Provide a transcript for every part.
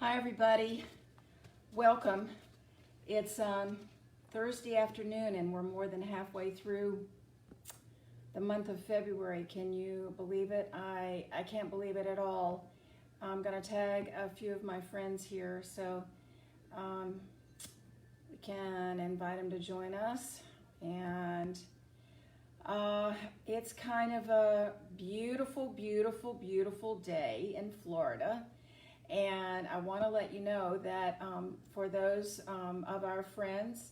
Hi everybody, welcome. It's Thursday afternoon and we're more than halfway through the month of February. Can you believe it? I can't believe it at all. I'm gonna tag a few of my friends here so we can invite them to join us. And it's kind of a beautiful, beautiful, beautiful day in Florida. And I want to let you know that for those of our friends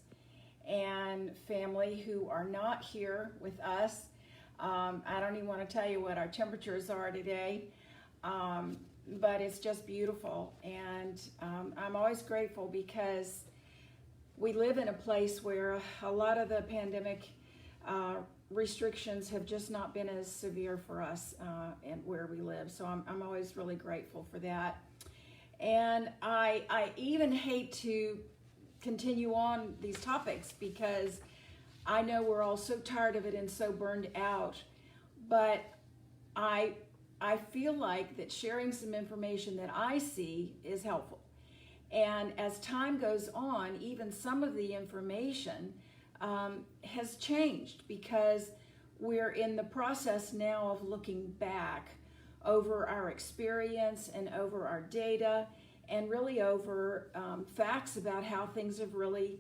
and family who are not here with us, I don't even want to tell you what our temperatures are today, but it's just beautiful. And I'm always grateful because we live in a place where a lot of the pandemic restrictions have just not been as severe for us and where we live. So I'm always really grateful for that. And I even hate to continue on these topics because I know we're all so tired of it and so burned out. But I feel like that sharing some information that I see is helpful. And as time goes on, even some of the information has changed because we're in the process now of looking back over our experience and over our data and really over facts about how things have really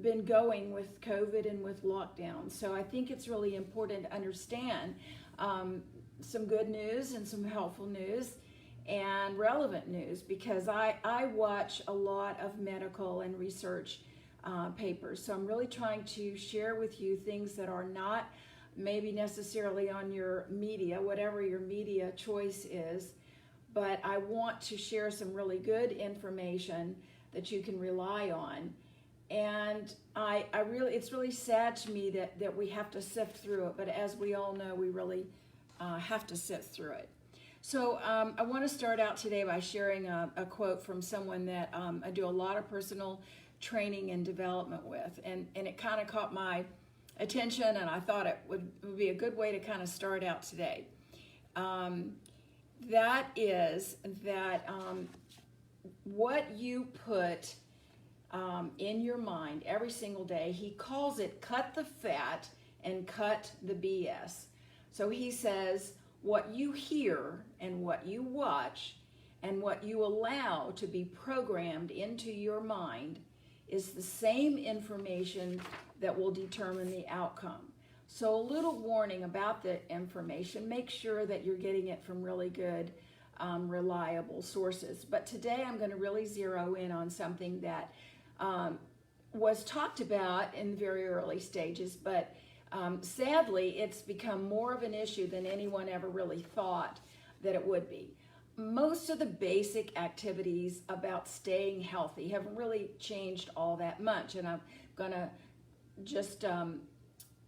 been going with COVID and with lockdown. So I think it's really important to understand some good news and some helpful news and relevant news because I watch a lot of medical and research papers. So I'm really trying to share with you things that are not maybe necessarily on your media, whatever your media choice is, but I want to share some really good information that you can rely on. And it's really sad to me that we have to sift through it, but as we all know, we really have to sift through it. So I want to start out today by sharing a quote from someone that I do a lot of personal training and development with, and it kind of caught my attention, and I thought it would be a good way to kind of start out today. That is that what you put in your mind every single day, he calls it cut the fat and cut the BS. So he says what you hear and what you watch and what you allow to be programmed into your mind is the same information that will determine the outcome. So a little warning about the information, make sure that you're getting it from really good, reliable sources. But today I'm going to really zero in on something that was talked about in the very early stages, but sadly it's become more of an issue than anyone ever really thought that it would be. Most of the basic activities about staying healthy haven't really changed all that much, and I'm going to just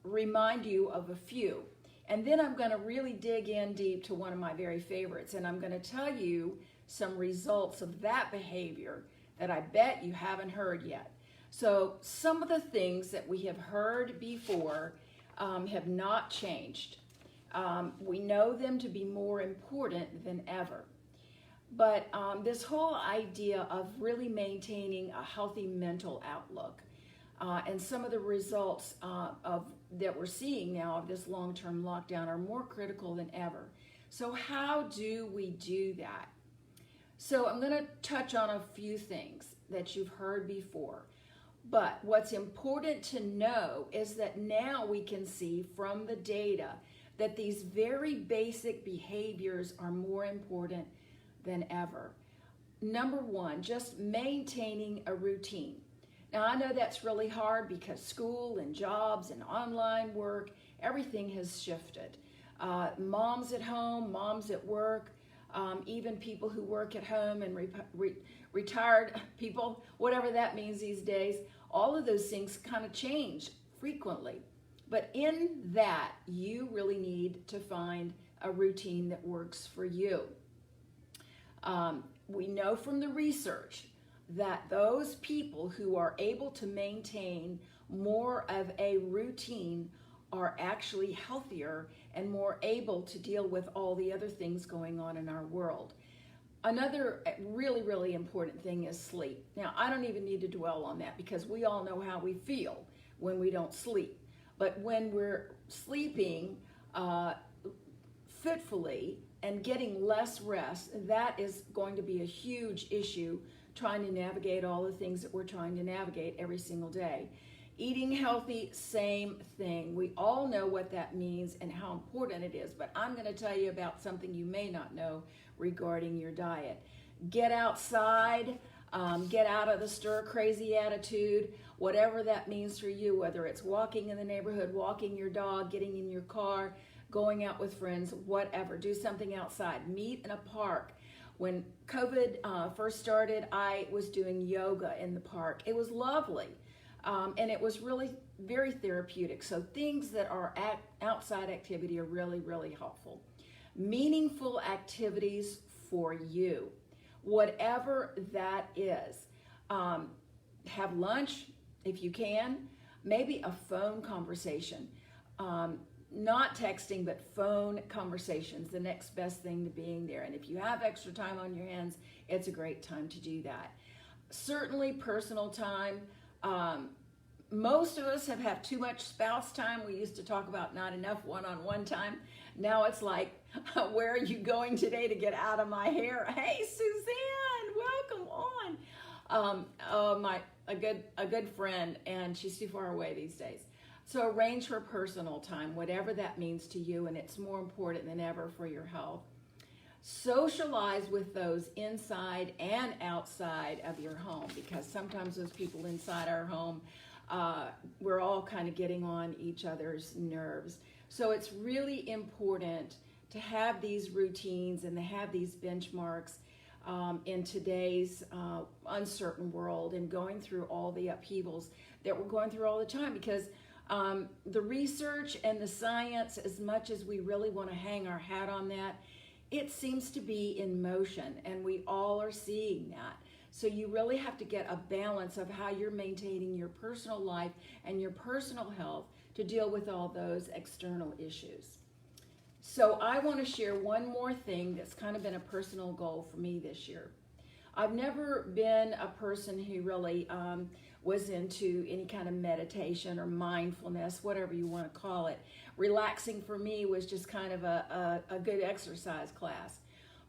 remind you of a few. And then I'm going to really dig in deep to one of my very favorites, and I'm going to tell you some results of that behavior that I bet you haven't heard yet. So some of the things that we have heard before have not changed. We know them to be more important than ever. But this whole idea of really maintaining a healthy mental outlook and some of the results that we're seeing now of this long-term lockdown are more critical than ever. So how do we do that? So I'm going to touch on a few things that you've heard before. But what's important to know is that now we can see from the data that these very basic behaviors are more important than ever. Number one, just maintaining a routine. Now I know that's really hard because school and jobs and online work, everything has shifted. Moms at home, moms at work, even people who work at home and retired people, whatever that means these days, all of those things kind of change frequently. But in that, you really need to find a routine that works for you. We know from the research that those people who are able to maintain more of a routine are actually healthier and more able to deal with all the other things going on in our world. Another really, really important thing is sleep. Now, I don't even need to dwell on that because we all know how we feel when we don't sleep. But when we're sleeping fitfully and getting less rest, that is going to be a huge issue trying to navigate all the things that we're trying to navigate every single day. Eating healthy, same thing. We all know what that means and how important it is, but I'm going to tell you about something you may not know regarding your diet. Get outside, get out of the stir-crazy attitude, whatever that means for you, whether it's walking in the neighborhood, walking your dog, getting in your car, going out with friends, whatever. Do something outside. Meet in a park. When COVID first started, I was doing yoga in the park. It was lovely. And it was really very therapeutic. So things that are outside activity are really, really helpful. Meaningful activities for you, whatever that is. Have lunch if you can, maybe a phone conversation. Not texting, but phone conversations, the next best thing to being there. And if you have extra time on your hands, it's a great time to do that. Certainly personal time. Most of us have had too much spouse time. We used to talk about not enough one-on-one time. Now it's like, where are you going today to get out of my hair? Hey, Suzanne, welcome on. A good friend, and she's too far away these days. So arrange for personal time, whatever that means to you, and it's more important than ever for your health. Socialize with those inside and outside of your home, because sometimes those people inside our home, we're all kind of getting on each other's nerves. So it's really important to have these routines and to have these benchmarks in today's uncertain world and going through all the upheavals that we're going through all the time, because the research and the science, as much as we really want to hang our hat on that, it seems to be in motion, and we all are seeing that. So you really have to get a balance of how you're maintaining your personal life and your personal health to deal with all those external issues. So I want to share one more thing that's kind of been a personal goal for me this year. I've never been a person who really was into any kind of meditation or mindfulness, whatever you want to call it. Relaxing for me was just kind of a good exercise class.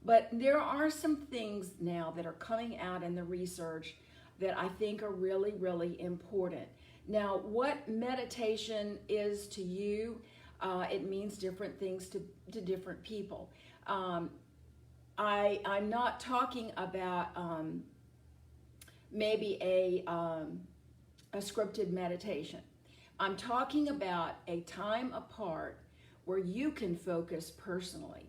But there are some things now that are coming out in the research that I think are really, really important. Now, what meditation is to you, it means different things to different people. I'm not talking about maybe a scripted meditation. I'm talking about a time apart where you can focus personally,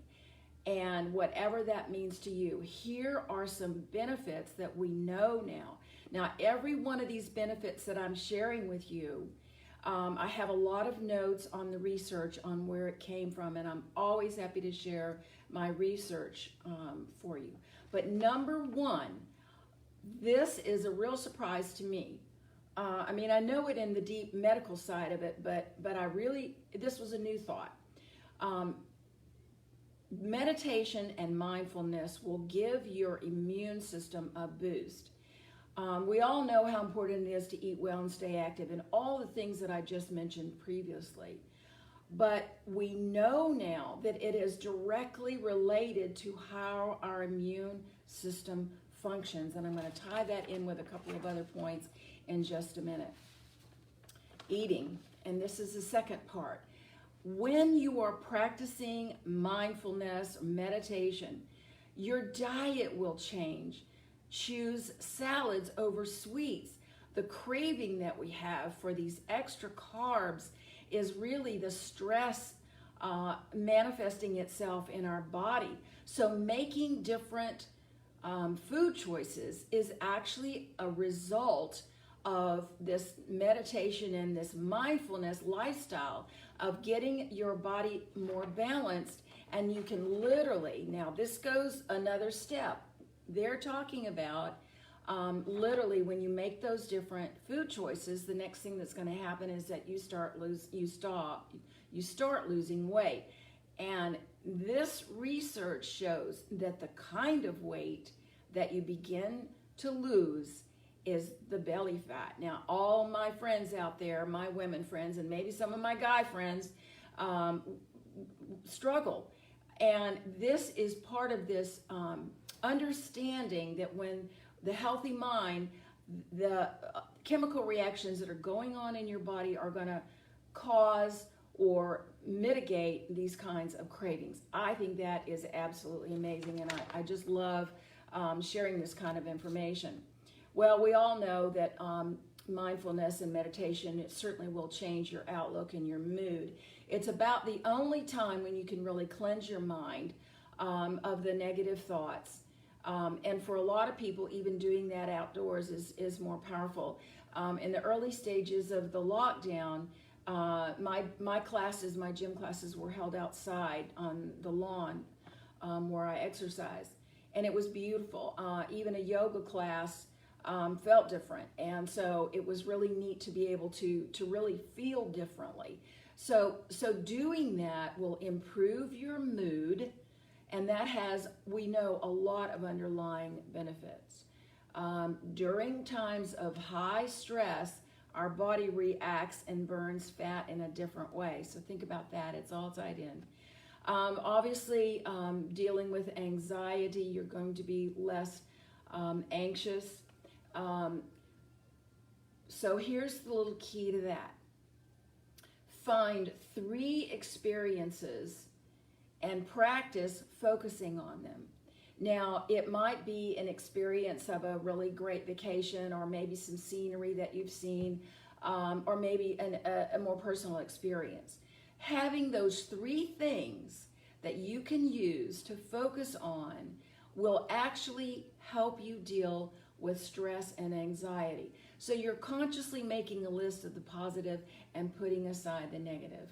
and whatever that means to you. Here are some benefits that we know now. Now, every one of these benefits that I'm sharing with you, I have a lot of notes on the research on where it came from, and I'm always happy to share my research for you. But number one, this is a real surprise to me. I mean, I know it in the deep medical side of it, but this was a new thought. Meditation and mindfulness will give your immune system a boost. We all know how important it is to eat well and stay active and all the things that I just mentioned previously. But we know now that it is directly related to how our immune system functions. And I'm going to tie that in with a couple of other points in just a minute. Eating, and this is the second part. When you are practicing mindfulness or meditation, your diet will change. Choose salads over sweets. The craving that we have for these extra carbs is really the stress manifesting itself in our body. So making different food choices is actually a result of this meditation and this mindfulness lifestyle of getting your body more balanced. And you can literally, now this goes another step. They're talking about literally when you make those different food choices, the next thing that's going to happen is that you start losing weight. And this research shows that the kind of weight that you begin to lose is the belly fat. Now, all my friends out there, my women friends, and maybe some of my guy friends struggle. And this is part of this understanding that when the healthy mind, the chemical reactions that are going on in your body are going to cause or mitigate these kinds of cravings. I think that is absolutely amazing, and I just love sharing this kind of information. Well, we all know that mindfulness and meditation, it certainly will change your outlook and your mood. It's about the only time when you can really cleanse your mind of the negative thoughts. And for a lot of people, even doing that outdoors is more powerful. In the early stages of the lockdown, my classes, my gym classes were held outside on the lawn where I exercise. And it was beautiful. Even a yoga class felt different. And so it was really neat to be able to really feel differently. So doing that will improve your mood, and that has, we know, a lot of underlying benefits. During times of high stress, our body reacts and burns fat in a different way. So think about that. It's all tied in. Obviously, dealing with anxiety, you're going to be less anxious. So here's the little key to that. Find 3 experiences and practice focusing on them. Now, it might be an experience of a really great vacation, or maybe some scenery that you've seen, or maybe a more personal experience. Having those 3 things that you can use to focus on will actually help you deal with stress and anxiety. So you're consciously making a list of the positive and putting aside the negative.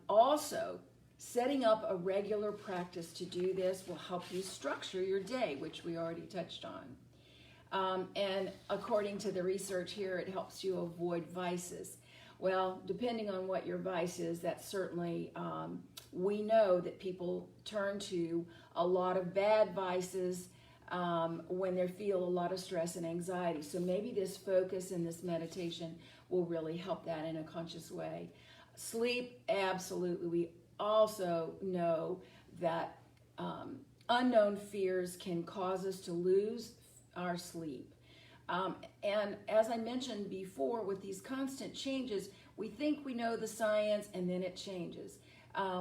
Also, setting up a regular practice to do this will help you structure your day, which we already touched on. And according to the research here, it helps you avoid vices. Well, depending on what your vice is, that's certainly, we know that people turn to a lot of bad vices when they feel a lot of stress and anxiety. So maybe this focus and this meditation will really help that in a conscious way. Sleep, absolutely. We also know that unknown fears can cause us to lose our sleep. And as I mentioned before, with these constant changes, we think we know the science, and then it changes.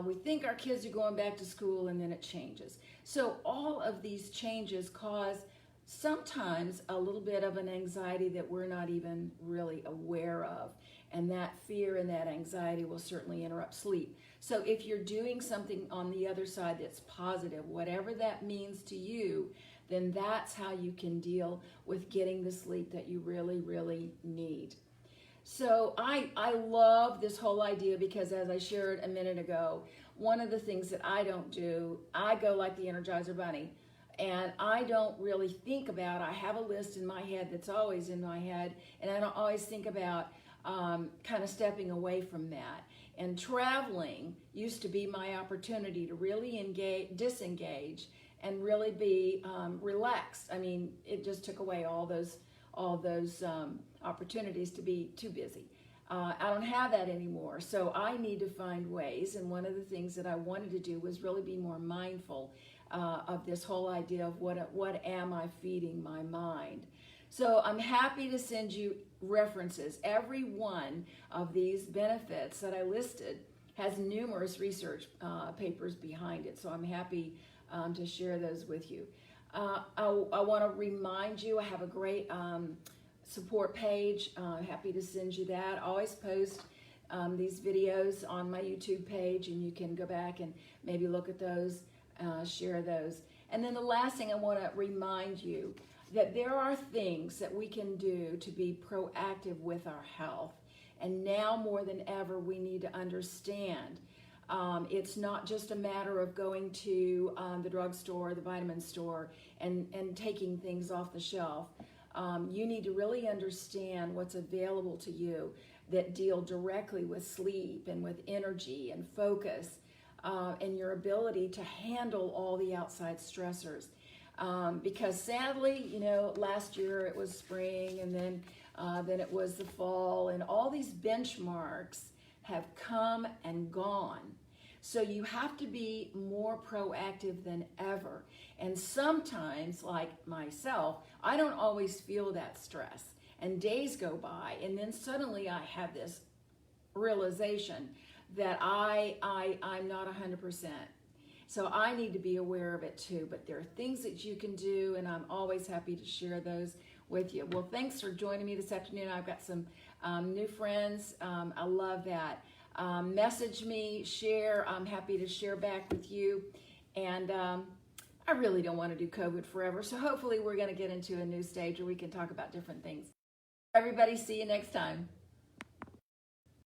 We think our kids are going back to school, and then it changes. So all of these changes cause sometimes a little bit of an anxiety that we're not even really aware of. And that fear and that anxiety will certainly interrupt sleep. So if you're doing something on the other side that's positive, whatever that means to you, then that's how you can deal with getting the sleep that you really, really need. So I love this whole idea, because as I shared a minute ago, one of the things that I don't do, I go like the Energizer Bunny, and I don't really think about, I have a list in my head that's always in my head, and I don't always think about kind of stepping away from that. And traveling used to be my opportunity to really disengage and really be relaxed. I mean, it just took away all those opportunities to be too busy. I don't have that anymore, so I need to find ways. And one of the things that I wanted to do was really be more mindful of this whole idea of what am I feeding my mind. So I'm happy to send you references. Every one of these benefits that I listed has numerous research papers behind it, so I'm happy to share those with you. I want to remind you, I have a great support page. Happy to send you that. I always post these videos on my YouTube page, and you can go back and maybe look at those, share those. And then the last thing I want to remind you, that there are things that we can do to be proactive with our health. And now more than ever, we need to understand it's not just a matter of going to the drugstore, the vitamin store, and taking things off the shelf. You need to really understand what's available to you that deal directly with sleep and with energy and focus. and your ability to handle all the outside stressors. Because sadly, last year it was spring, and then it was the fall, and all these benchmarks have come and gone. So you have to be more proactive than ever. And sometimes, like myself, I don't always feel that stress. And days go by, and then suddenly I have this realization that I'm not 100%. So I need to be aware of it too. But there are things that you can do, and I'm always happy to share those with you. Well, thanks for joining me this afternoon. I've got some new friends. I love that. Message me, share. I'm happy to share back with you. And I really don't want to do COVID forever. So hopefully we're going to get into a new stage where we can talk about different things. Everybody, see you next time.